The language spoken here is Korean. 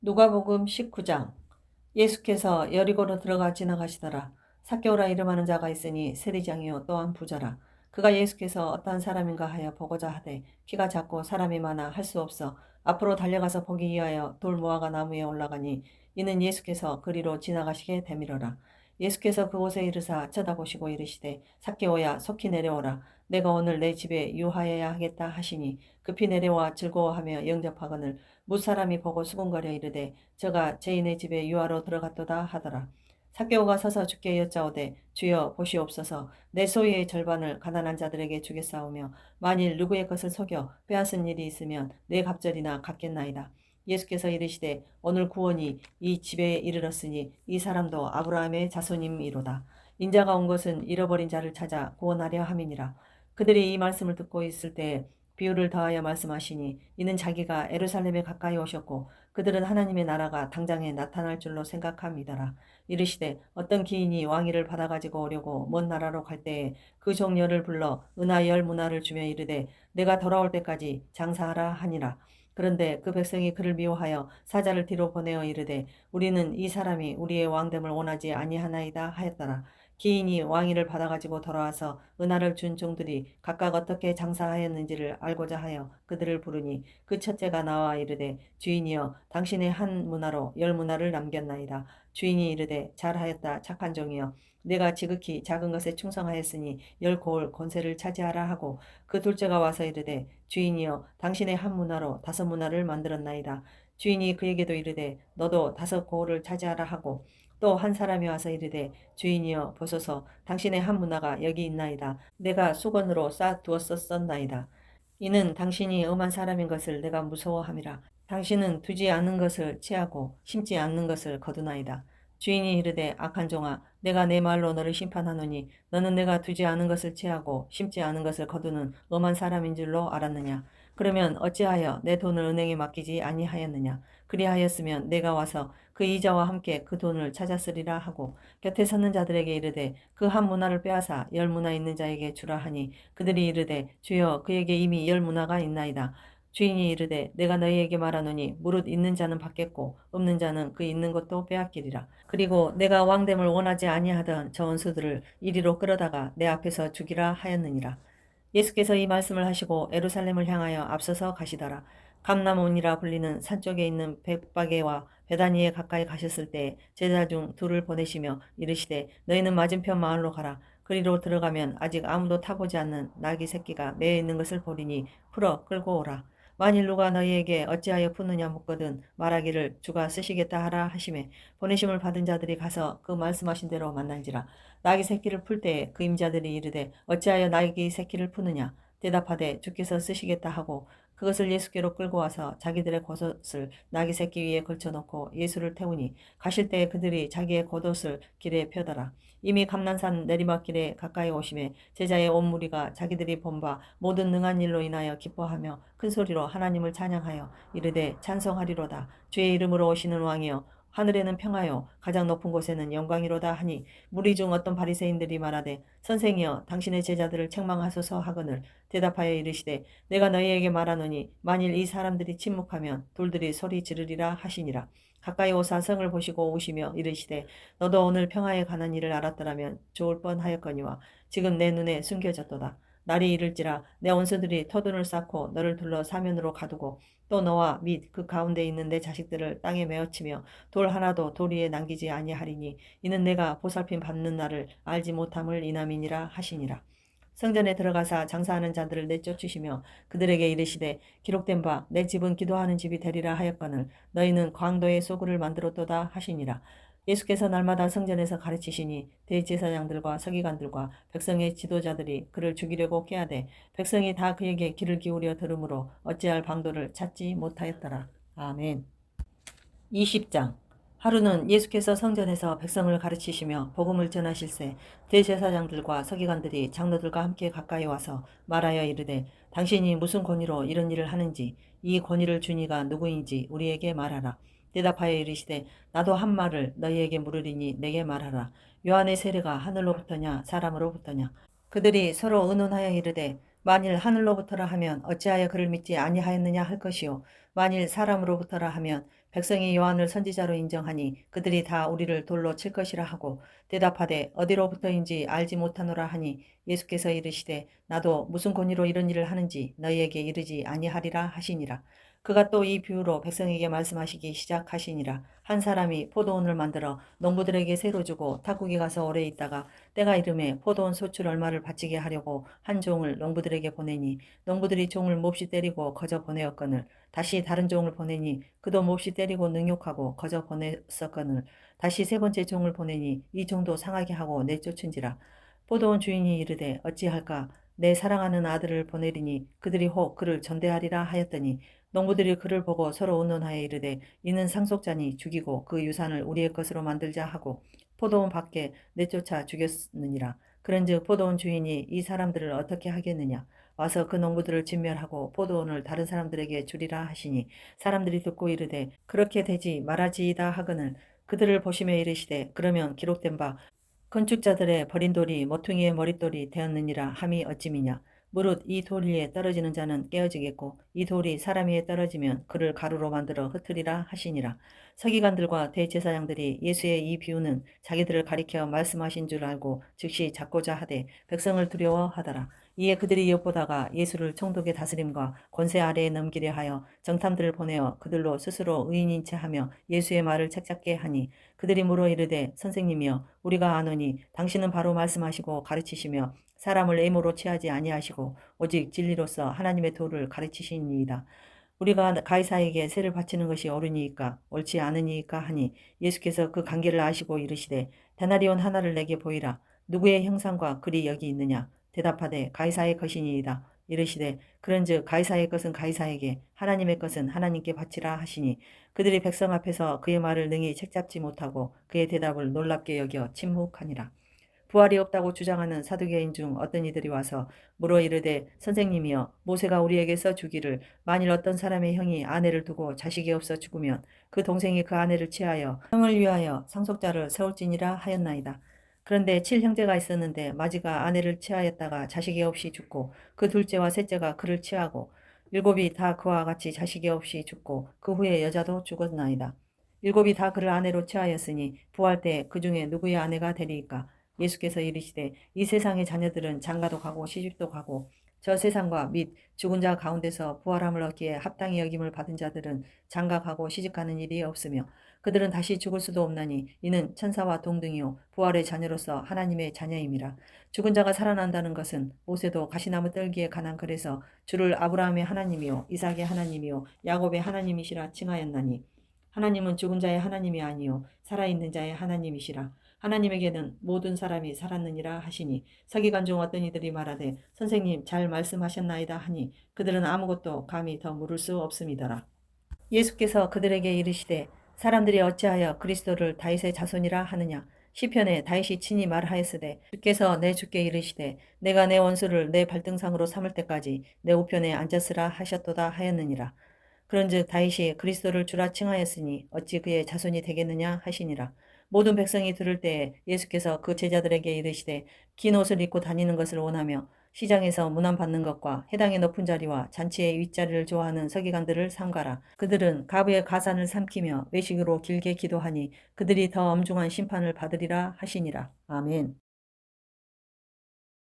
누가복음 19장. 예수께서 여리고로 들어가 지나가시더라. 삭개오라 이름하는 자가 있으니 세리장이요 또한 부자라. 그가 예수께서 어떠한 사람인가 하여 보고자 하되 키가 작고 사람이 많아 할 수 없어 앞으로 달려가서 보기 위하여 돌 모아가 나무에 올라가니 이는 예수께서 그리로 지나가시게 되밀어라. 예수께서 그곳에 이르사 쳐다보시고 이르시되 삭개오야 속히 내려오라. 내가 오늘 내 집에 유하여야 하겠다 하시니 급히 내려와 즐거워하며 영접하거늘 무사람이 보고 수군거려 이르되 저가 죄인의 집에 유하로 들어갔도다 하더라. 삭개오가 서서 주께 여짜오되 주여 보시옵소서 내 소유의 절반을 가난한 자들에게 주겠사오며 만일 누구의 것을 속여 빼앗은 일이 있으면 내 갑절이나 갚겠나이다. 예수께서 이르시되 오늘 구원이 이 집에 이르렀으니 이 사람도 아브라함의 자손임이로다. 인자가 온 것은 잃어버린 자를 찾아 구원하려 함이니라. 그들이 이 말씀을 듣고 있을 때 비유를 더하여 말씀하시니 이는 자기가 예루살렘에 가까이 오셨고 그들은 하나님의 나라가 당장에 나타날 줄로 생각함이더라. 이르시되 어떤 기인이 왕위를 받아가지고 오려고 먼 나라로 갈 때에 그 종려를 불러 은하 10문화를 주며 이르되 내가 돌아올 때까지 장사하라 하니라. 그런데 그 백성이 그를 미워하여 사자를 뒤로 보내어 이르되 우리는 이 사람이 우리의 왕됨을 원하지 아니하나이다 하였더라. 기인이 왕위를 받아가지고 돌아와서 은하를 준 종들이 각각 어떻게 장사하였는지를 알고자 하여 그들을 부르니 그 첫째가 나와 이르되 주인이여 당신의 한 문화로 10문화를 남겼나이다. 주인이 이르되 잘하였다 착한 종이여 내가 지극히 작은 것에 충성하였으니 10고을 권세를 차지하라 하고 그 둘째가 와서 이르되 주인이여 당신의 한 문화로 5문화를 만들었나이다. 주인이 그에게도 이르되 너도 5고을을 차지하라 하고 또 한 사람이 와서 이르되 주인이여 보소서 당신의 한 문화가 여기 있나이다. 내가 수건으로 쌓아 두었었나이다. 이는 당신이 엄한 사람인 것을 내가 무서워함이라. 당신은 두지 않는 것을 취하고 심지 않는 것을 거두나이다. 주인이 이르되 악한 종아 내가 내 말로 너를 심판하노니 너는 내가 두지 않은 것을 취하고 심지 않은 것을 거두는 엄한 사람인 줄로 알았느냐. 그러면 어찌하여 내 돈을 은행에 맡기지 아니하였느냐. 그리하였으면 내가 와서 그 이자와 함께 그 돈을 찾았으리라 하고 곁에 서는 자들에게 이르되 그 한 문화를 빼앗아 10문화 있는 자에게 주라 하니 그들이 이르되 주여 그에게 이미 10문화가 있나이다. 주인이 이르되 내가 너희에게 말하노니 무릇 있는 자는 받겠고 없는 자는 그 있는 것도 빼앗기리라. 그리고 내가 왕됨을 원하지 아니하던 저 원수들을 이리로 끌어다가 내 앞에서 죽이라 하였느니라. 예수께서 이 말씀을 하시고 예루살렘을 향하여 앞서서 가시더라. 감람온이라 불리는 산 쪽에 있는 bet바게와 베다니에 가까이 가셨을 때 제자 중 둘을 보내시며 이르시되 너희는 맞은편 마을로 가라. 그리로 들어가면 아직 아무도 타보지 않는 나귀 새끼가 매어 있는 것을 보리니 풀어 끌고 오라. 만일 누가 너희에게 어찌하여 푸느냐 묻거든 말하기를 주가 쓰시겠다 하라 하시매 보내심을 받은 자들이 가서 그 말씀하신 대로 만난지라. 나귀 새끼를 풀 때에 그 임자들이 이르되 어찌하여 나귀 새끼를 푸느냐 대답하되 주께서 쓰시겠다 하고 그것을 예수께로 끌고 와서 자기들의 겉옷을 나귀 새끼 위에 걸쳐놓고 예수를 태우니 가실 때에 그들이 자기의 겉옷을 길에 펴더라. 이미 감난산 내리막길에 가까이 오심에 제자의 온 무리가 자기들이 본 바 모든 능한 일로 인하여 기뻐하며 큰 소리로 하나님을 찬양하여 이르되 찬송하리로다. 주의 이름으로 오시는 왕이여 하늘에는 평하여 가장 높은 곳에는 영광이로다 하니 무리 중 어떤 바리새인들이 말하되 선생이여 당신의 제자들을 책망하소서 하거늘 대답하여 이르시되 내가 너희에게 말하노니 만일 이 사람들이 침묵하면 돌들이 소리 지르리라 하시니라. 가까이 오사 성을 보시고 오시며 이르시되 너도 오늘 평화에 관한 일을 알았더라면 좋을 뻔하였거니와 지금 내 눈에 숨겨졌도다. 날이 이를지라 내 원수들이 터둔을 쌓고 너를 둘러 사면으로 가두고 또 너와 및 그 가운데 있는 내 자식들을 땅에 메어치며 돌 하나도 돌 위에 남기지 아니하리니 이는 내가 보살핌 받는 날을 알지 못함을 인함이니라 하시니라. 성전에 들어가사 장사하는 자들을 내쫓으시며 그들에게 이르시되 기록된 바 내 집은 기도하는 집이 되리라 하였거늘 너희는 광도의 소굴을 만들었도다 하시니라. 예수께서 날마다 성전에서 가르치시니 대제사장들과 서기관들과 백성의 지도자들이 그를 죽이려고 꾀하되 백성이 다 그에게 귀를 기울여 들으므로 어찌할 방도를 찾지 못하였더라. 아멘. 20장. 하루는 예수께서 성전에서 백성을 가르치시며 복음을 전하실세 대제사장들과 서기관들이 장로들과 함께 가까이 와서 말하여 이르되 당신이 무슨 권위로 이런 일을 하는지 이 권위를 준 이가 누구인지 우리에게 말하라. 대답하여 이르시되 나도 한 말을 너희에게 물으리니 내게 말하라. 요한의 세례가 하늘로부터냐 사람으로부터냐. 그들이 서로 의논하여 이르되 만일 하늘로부터라 하면 어찌하여 그를 믿지 아니하였느냐 할 것이요 만일 사람으로부터라 하면 백성이 요한을 선지자로 인정하니 그들이 다 우리를 돌로 칠 것이라 하고 대답하되 어디로부터인지 알지 못하노라 하니 예수께서 이르시되 나도 무슨 권위로 이런 일을 하는지 너희에게 이르지 아니하리라 하시니라. 그가 또 이 비유로 백성에게 말씀하시기 시작하시니라. 한 사람이 포도원을 만들어 농부들에게 새로 주고 탁국에 가서 오래 있다가 때가 이름에 포도원 소출 얼마를 바치게 하려고 한 종을 농부들에게 보내니 농부들이 종을 몹시 때리고 거저 보내었거늘 다시 다른 종을 보내니 그도 몹시 때리고 능욕하고 거저 보냈었거늘 다시 세 번째 종을 보내니 이 종도 상하게 하고 내쫓은지라. 포도원 주인이 이르되 어찌할까 내 사랑하는 아들을 보내리니 그들이 혹 그를 전대하리라 하였더니 농부들이 그를 보고 서로 의논하여 이르되 이는 상속자니 죽이고 그 유산을 우리의 것으로 만들자 하고 포도원 밖에 내쫓아 죽였느니라. 그런즉 포도원 주인이 이 사람들을 어떻게 하겠느냐 와서 그 농부들을 진멸하고 포도원을 다른 사람들에게 주리라 하시니 사람들이 듣고 이르되 그렇게 되지 말아지이다 하거늘 그들을 보시며 이르시되 그러면 기록된 바 건축자들의 버린 돌이 모퉁이의 머릿돌이 되었느니라 함이 어찌미냐. 무릇 이 돌 위에 떨어지는 자는 깨어지겠고 이 돌이 사람 위에 떨어지면 그를 가루로 만들어 흩으리라 하시니라. 서기관들과 대제사장들이 예수의 이 비유는 자기들을 가리켜 말씀하신 줄 알고 즉시 잡고자 하되 백성을 두려워하더라. 이에 그들이 엿보다가 예수를 총독의 다스림과 권세 아래에 넘기려 하여 정탐들을 보내어 그들로 스스로 의인인 채 하며 예수의 말을 책잡게 하니 그들이 물어 이르되 선생님이여 우리가 아노니 당신은 바로 말씀하시고 가르치시며 사람을 애모로 취하지 아니하시고 오직 진리로서 하나님의 도를 가르치시니이다. 우리가 가이사에게 세를 바치는 것이 옳으니이까 옳지 않으니이까 하니 예수께서 그 관계를 아시고 이르시되 데나리온 하나를 내게 보이라. 누구의 형상과 글이 여기 있느냐. 대답하되 가이사의 것이니이다. 이르시되 그런즉 가이사의 것은 가이사에게 하나님의 것은 하나님께 바치라 하시니 그들이 백성 앞에서 그의 말을 능히 책잡지 못하고 그의 대답을 놀랍게 여겨 침묵하니라. 부활이 없다고 주장하는 사두개인 중 어떤 이들이 와서 물어 이르되 선생님이여 모세가 우리에게 써 주기를 만일 어떤 사람의 형이 아내를 두고 자식이 없어 죽으면 그 동생이 그 아내를 취하여 형을 위하여 상속자를 세울지니라 하였나이다. 그런데 칠 형제가 있었는데 마지가 아내를 취하였다가 자식이 없이 죽고 그 둘째와 셋째가 그를 취하고 일곱이 다 그와 같이 자식이 없이 죽고 그 후에 여자도 죽었나이다. 일곱이 다 그를 아내로 취하였으니 부활 때 그 중에 누구의 아내가 되리이까. 예수께서 이르시되 이 세상의 자녀들은 장가도 가고 시집도 가고 저 세상과 및 죽은 자 가운데서 부활함을 얻기에 합당히 여김을 받은 자들은 장가 가고 시집 가는 일이 없으며 그들은 다시 죽을 수도 없나니 이는 천사와 동등이요 부활의 자녀로서 하나님의 자녀임이라. 죽은 자가 살아난다는 것은 모세도 가시나무 떨기에 관한 글에서 주를 아브라함의 하나님이요 이삭의 하나님이요 야곱의 하나님이시라 칭하였나니 하나님은 죽은 자의 하나님이 아니요 살아있는 자의 하나님이시라. 하나님에게는 모든 사람이 살았느니라 하시니 서기관 중 어떤 이들이 말하되 선생님 잘 말씀하셨나이다 하니 그들은 아무것도 감히 더 물을 수 없음이더라. 예수께서 그들에게 이르시되 사람들이 어찌하여 그리스도를 다윗의 자손이라 하느냐. 시편에 다윗이 친히 말하였으되 주께서 내 주께 이르시되 내가 내 원수를 내 발등상으로 삼을 때까지 내 우편에 앉았으라 하셨도다 하였느니라. 그런즉 다윗이 그리스도를 주라 칭하였으니 어찌 그의 자손이 되겠느냐 하시니라. 모든 백성이 들을 때에 예수께서 그 제자들에게 이르시되 긴 옷을 입고 다니는 것을 원하며 시장에서 문안 받는 것과 해당의 높은 자리와 잔치의 윗자리를 좋아하는 서기관들을 삼가라. 그들은 가부의 가산을 삼키며 외식으로 길게 기도하니 그들이 더 엄중한 심판을 받으리라 하시니라. 아멘.